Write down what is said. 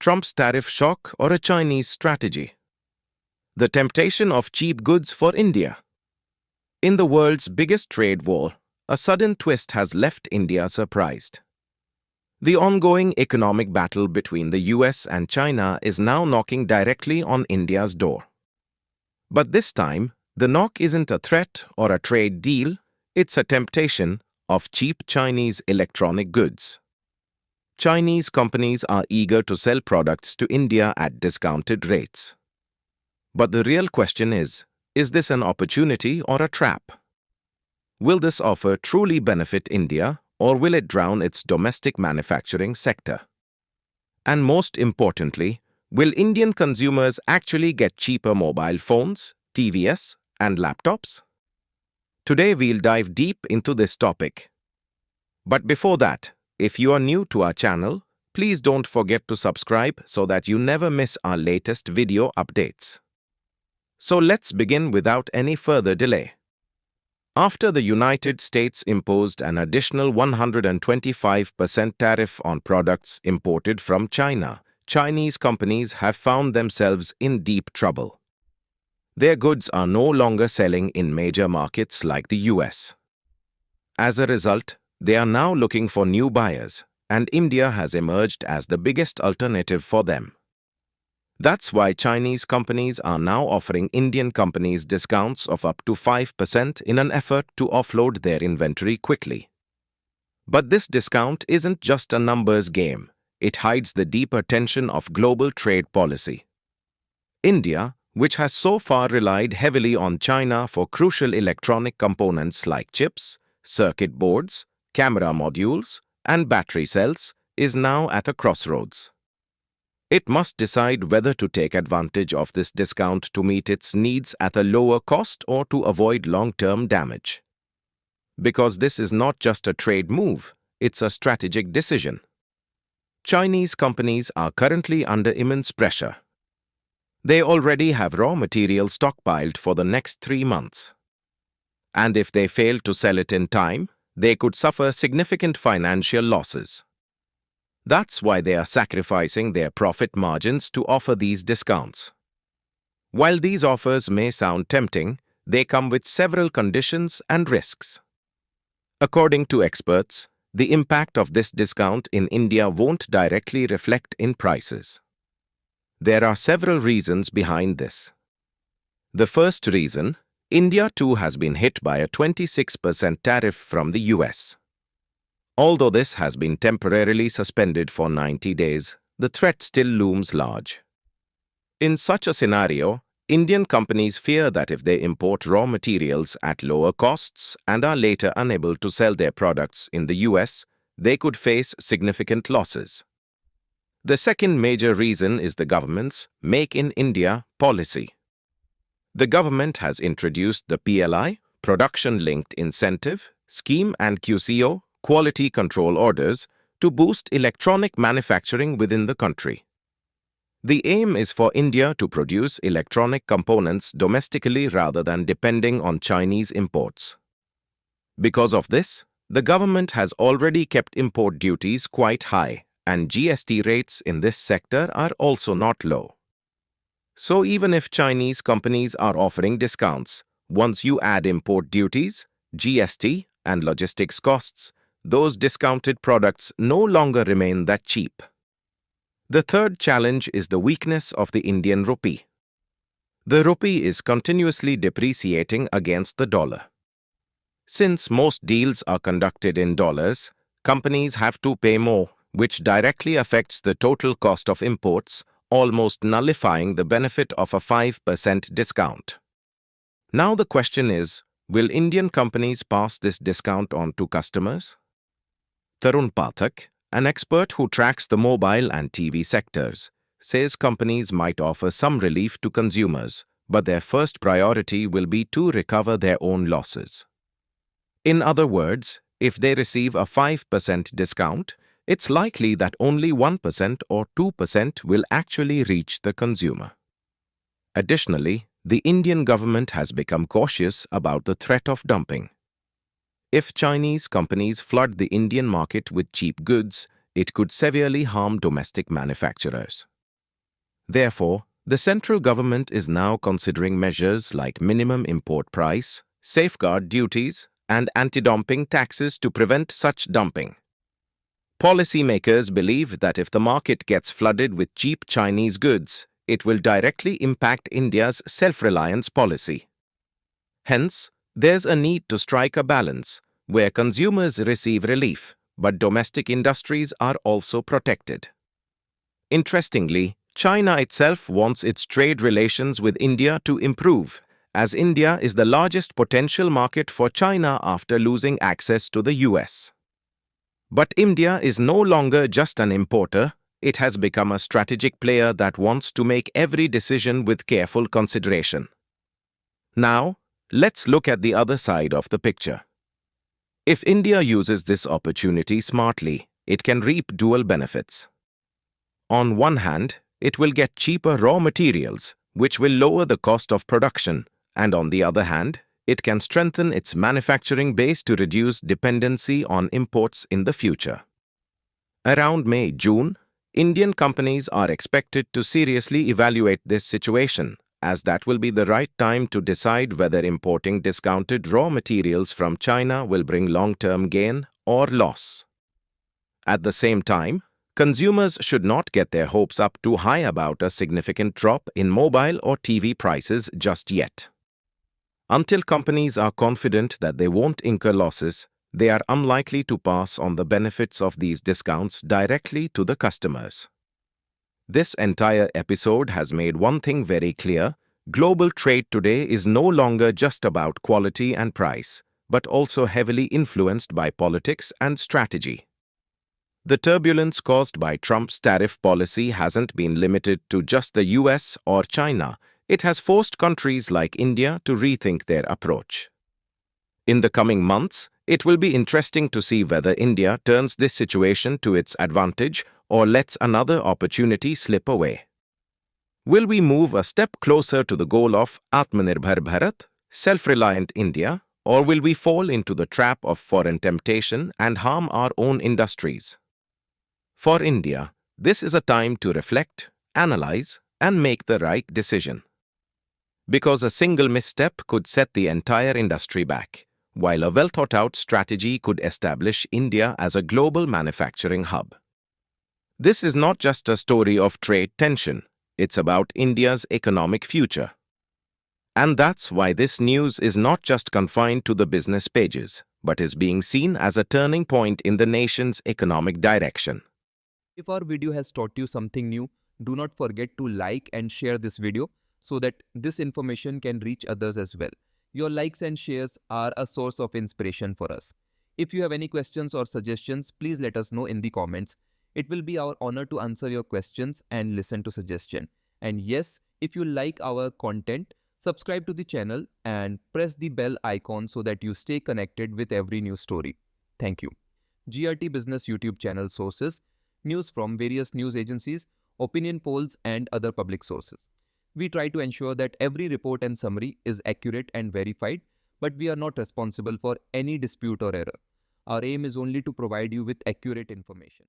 Trump's tariff shock or a Chinese strategy? The temptation of cheap goods for India. In the world's biggest trade war, a sudden twist has left India surprised. The ongoing economic battle between the US and China is now knocking directly on India's door. But this time, the knock isn't a threat or a trade deal, it's a temptation of cheap Chinese electronic goods. Chinese companies are eager to sell products to India at discounted rates. But the real question is this an opportunity or a trap? Will this offer truly benefit India, or will it drown its domestic manufacturing sector? And most importantly, will Indian consumers actually get cheaper mobile phones, TVs, and laptops? Today we'll dive deep into this topic. But before that, if you are new to our channel, please don't forget to subscribe so that you never miss our latest video updates. So let's begin without any further delay. After the United States imposed an additional 125% tariff on products imported from China, Chinese companies have found themselves in deep trouble. Their goods are no longer selling in major markets like the US. As a result, they are now looking for new buyers, and India has emerged as the biggest alternative for them. That's why Chinese companies are now offering Indian companies discounts of up to 5% in an effort to offload their inventory quickly. But this discount isn't just a numbers game. It hides the deeper tension of global trade policy. India, which has so far relied heavily on China for crucial electronic components like chips, circuit boards, camera modules, and battery cells, is now at a crossroads. It must decide whether to take advantage of this discount to meet its needs at a lower cost or to avoid long-term damage. Because this is not just a trade move, it's a strategic decision. Chinese companies are currently under immense pressure. They already have raw material stockpiled for the next 3 months. And if they fail to sell it in time, they could suffer significant financial losses. That's why they are sacrificing their profit margins to offer these discounts. While these offers may sound tempting, they come with several conditions and risks. According to experts, the impact of this discount in India won't directly reflect in prices. There are several reasons behind this. The first reason, India too has been hit by a 26% tariff from the US. Although this has been temporarily suspended for 90 days, the threat still looms large. In such a scenario, Indian companies fear that if they import raw materials at lower costs and are later unable to sell their products in the US, they could face significant losses. The second major reason is the government's Make in India policy. The government has introduced the PLI, Production-Linked Incentive, Scheme and QCO, Quality Control Orders, to boost electronic manufacturing within the country. The aim is for India to produce electronic components domestically rather than depending on Chinese imports. Because of this, the government has already kept import duties quite high, and GST rates in this sector are also not low. So even if Chinese companies are offering discounts, once you add import duties, GST, and logistics costs, those discounted products no longer remain that cheap. The third challenge is the weakness of the Indian rupee. The rupee is continuously depreciating against the dollar. Since most deals are conducted in dollars, companies have to pay more, which directly affects the total cost of imports, almost nullifying the benefit of a 5% discount. Now the question is, will Indian companies pass this discount on to customers? Tarun Pathak, an expert who tracks the mobile and TV sectors, says companies might offer some relief to consumers, but their first priority will be to recover their own losses. In other words, if they receive a 5% discount, it's likely that only 1% or 2% will actually reach the consumer. Additionally, the Indian government has become cautious about the threat of dumping. If Chinese companies flood the Indian market with cheap goods, it could severely harm domestic manufacturers. Therefore, the central government is now considering measures like minimum import price, safeguard duties, and anti-dumping taxes to prevent such dumping. Policymakers believe that if the market gets flooded with cheap Chinese goods, it will directly impact India's self-reliance policy. Hence, there's a need to strike a balance where consumers receive relief, but domestic industries are also protected. Interestingly, China itself wants its trade relations with India to improve, as India is the largest potential market for China after losing access to the US. But India is no longer just an importer, it has become a strategic player that wants to make every decision with careful consideration. Now, let's look at the other side of the picture. If India uses this opportunity smartly, it can reap dual benefits. On one hand, it will get cheaper raw materials, which will lower the cost of production, and on the other hand, it can strengthen its manufacturing base to reduce dependency on imports in the future. Around May-June, Indian companies are expected to seriously evaluate this situation, as that will be the right time to decide whether importing discounted raw materials from China will bring long-term gain or loss. At the same time, consumers should not get their hopes up too high about a significant drop in mobile or TV prices just yet. Until companies are confident that they won't incur losses, they are unlikely to pass on the benefits of these discounts directly to the customers. This entire episode has made one thing very clear: global trade today is no longer just about quality and price, but also heavily influenced by politics and strategy. The turbulence caused by Trump's tariff policy hasn't been limited to just the US or China. It has forced countries like India to rethink their approach. In the coming months, it will be interesting to see whether India turns this situation to its advantage or lets another opportunity slip away. Will we move a step closer to the goal of Atmanirbhar Bharat, self-reliant India, or will we fall into the trap of foreign temptation and harm our own industries? For India, this is a time to reflect, analyze, and make the right decision. Because a single misstep could set the entire industry back, while a well-thought-out strategy could establish India as a global manufacturing hub. This is not just a story of trade tension, it's about India's economic future. And that's why this news is not just confined to the business pages, but is being seen as a turning point in the nation's economic direction. If our video has taught you something new, do not forget to like and share this video so that this information can reach others as well. Your likes and shares are a source of inspiration for us. If you have any questions or suggestions, please let us know in the comments. It will be our honor to answer your questions and listen to suggestions. And yes, if you like our content, subscribe to the channel and press the bell icon so that you stay connected with every new story. Thank you. GRT Business YouTube channel sources: news from various news agencies, opinion polls, and other public sources. We try to ensure that every report and summary is accurate and verified, but we are not responsible for any dispute or error. Our aim is only to provide you with accurate information.